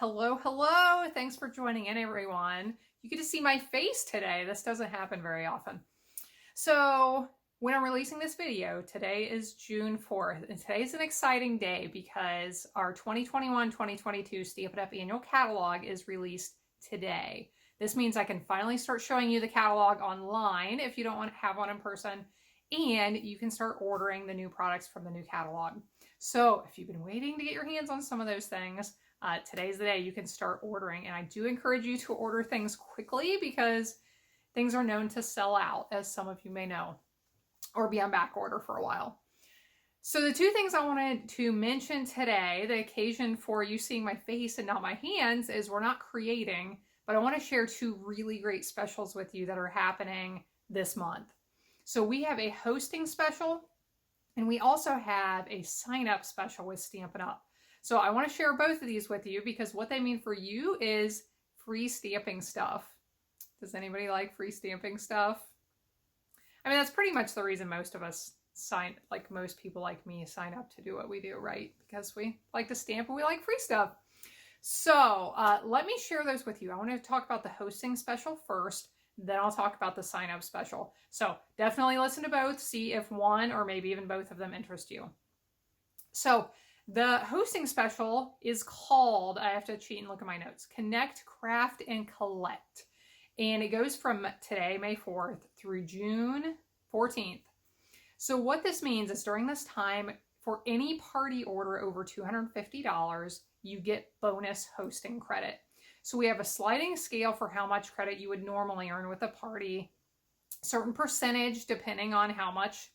Hello, hello. Thanks for joining in, everyone. You get to see my face today. This doesn't happen very often. So when I'm releasing this video, today is June 4th, and today is an exciting day because our 2021-2022 Stamp It Up annual catalog is released today. This means I can finally start showing you the catalog online if you don't want to have one in person, and you can start ordering the new products from the new catalog. So if you've been waiting to get your hands on some of those things, today's the day you can start ordering. And I do encourage you to order things quickly because things are known to sell out, as some of you may know, or be on back order for a while. So the two things I wanted to mention today, the occasion for you seeing my face and not my hands, is we're not creating, but I want to share two really great specials with you that are happening this month. So we have a hosting special, and we also have a sign up special with Stampin' Up. So I want to share both of these with you because what they mean for you is free stamping stuff. Does anybody like free stamping stuff? I mean, that's pretty much the reason most of us most people like me sign up to do what we do, right? Because we like to stamp and we like free stuff. So let me share those with you. I want to talk about the hosting special first, then I'll talk about the sign up special. So definitely listen to both, see if one or maybe even both of them interest you. So the hosting special is called, I have to cheat and look at my notes, Connect, Craft, and Collect. And it goes from today, May 4th, through June 14th. So what this means is during this time, for any party order over $250, you get bonus hosting credit. So we have a sliding scale for how much credit you would normally earn with a party, certain percentage depending on how much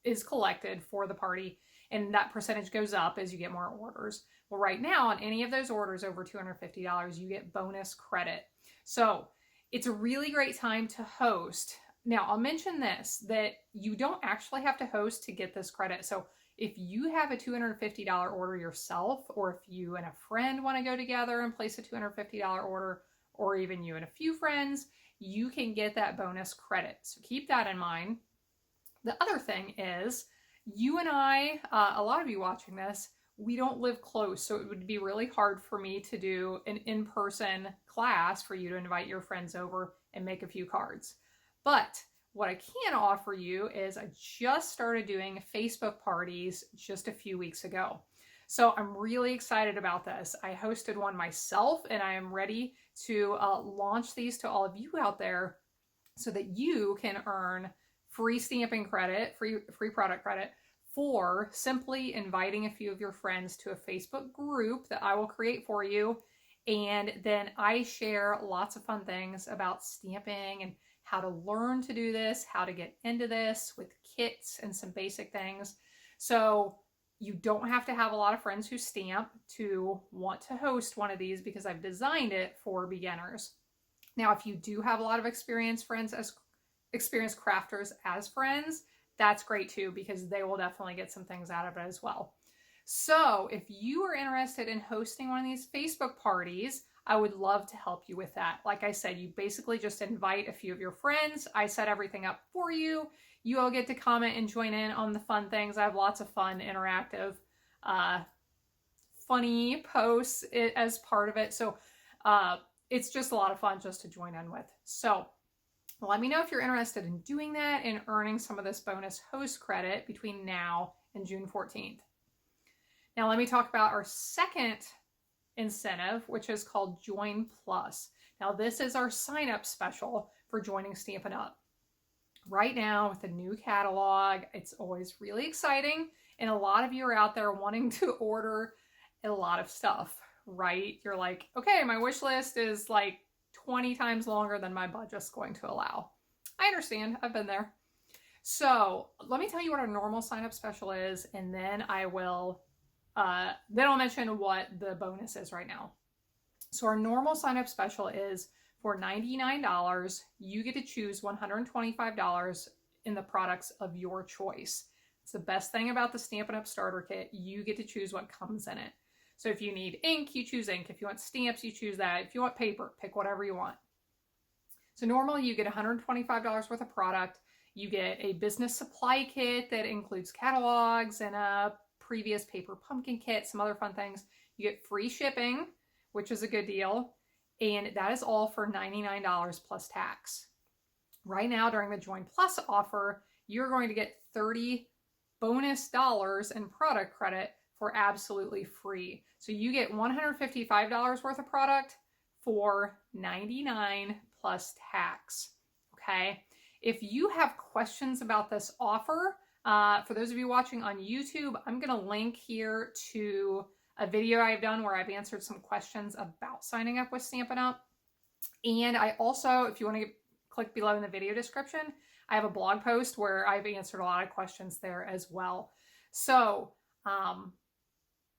is collected for the party. And that percentage goes up as you get more orders. Well, right now, on any of those orders over $250, you get bonus credit. So it's a really great time to host. Now, I'll mention this, that you don't actually have to host to get this credit. So if you have a $250 order yourself, or if you and a friend want to go together and place a $250 order, or even you and a few friends, you can get that bonus credit. So keep that in mind. The other thing is, you and I, a lot of you watching this, we don't live close, so it would be really hard for me to do an in-person class for you to invite your friends over and make a few cards. But what I can offer you is I just started doing Facebook parties just a few weeks ago. So I'm really excited about this. I hosted one myself, and I am ready to launch these to all of you out there so that you can earn free stamping credit, free product credit, for simply inviting a few of your friends to a Facebook group that I will create for you. And then I share lots of fun things about stamping and how to learn to do this, how to get into this with kits and some basic things. So you don't have to have a lot of friends who stamp to want to host one of these, because I've designed it for beginners. Now, if you do have a lot of experienced crafters as friends, that's great too, because they will definitely get some things out of it as well. So if you are interested in hosting one of these Facebook parties, I would love to help you with that. Like I said, you basically just invite a few of your friends. I set everything up for you. You all get to comment and join in on the fun things. I have lots of fun, interactive, funny posts as part of it. So it's just a lot of fun just to join in with. So let me know if you're interested in doing that and earning some of this bonus host credit between now and June 14th. Now let me talk about our second incentive, which is called Join Plus. Now this is our sign up special for joining Stampin' Up. Right now with the new catalog, it's always really exciting, and a lot of you are out there wanting to order a lot of stuff, right? You're like, okay, my wish list is like 20 times longer than my budget's going to allow. I understand, I've been there. So let me tell you what our normal sign up special is, and then I'll mention what the bonus is right now. So our normal sign up special is for $99. You get to choose $125 in the products of your choice. It's the best thing about the Stampin' Up starter kit. You get to choose what comes in it. So if you need ink, you choose ink. If you want stamps, you choose that. If you want paper, pick whatever you want. So normally you get $125 worth of product. You get a business supply kit that includes catalogs and a previous paper pumpkin kit, some other fun things. You get free shipping, which is a good deal. And that is all for $99 plus tax. Right now, during the Join Plus offer, you're going to get $30 bonus in product credit for absolutely free. So you get $155 worth of product for $99 plus tax. Okay. If you have questions about this offer, for those of you watching on YouTube, I'm going to link here to a video I've done where I've answered some questions about signing up with Stampin' Up. And I also, if you want to click below in the video description, I have a blog post where I've answered a lot of questions there as well. So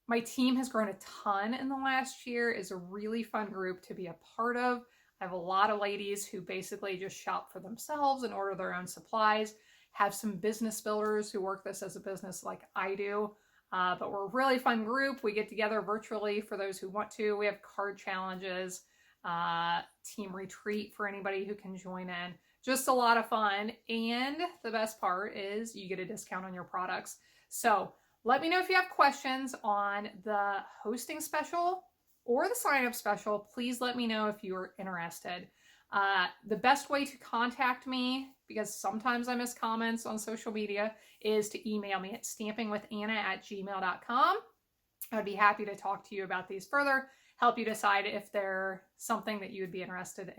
my team has grown a ton in the last year. It's a really fun group to be a part of. I have a lot of ladies who basically just shop for themselves and order their own supplies. Have some business builders who work this as a business like I do. But we're a really fun group. We get together virtually for those who want to. We have card challenges, team retreat for anybody who can join in. Just a lot of fun. And the best part is you get a discount on your products. So let me know if you have questions on the hosting special or the sign-up special. Please let me know if you're interested. The best way to contact me, because sometimes I miss comments on social media, is to email me at stampingwithanna@gmail.com. I would be happy to talk to you about these further, help you decide if they're something that you would be interested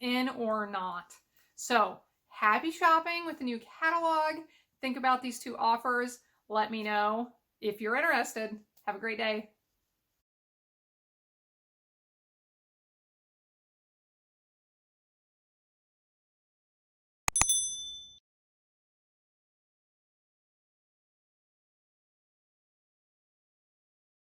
in or not. So happy shopping with the new catalog. Think about these two offers. Let me know if you're interested. Have a great day.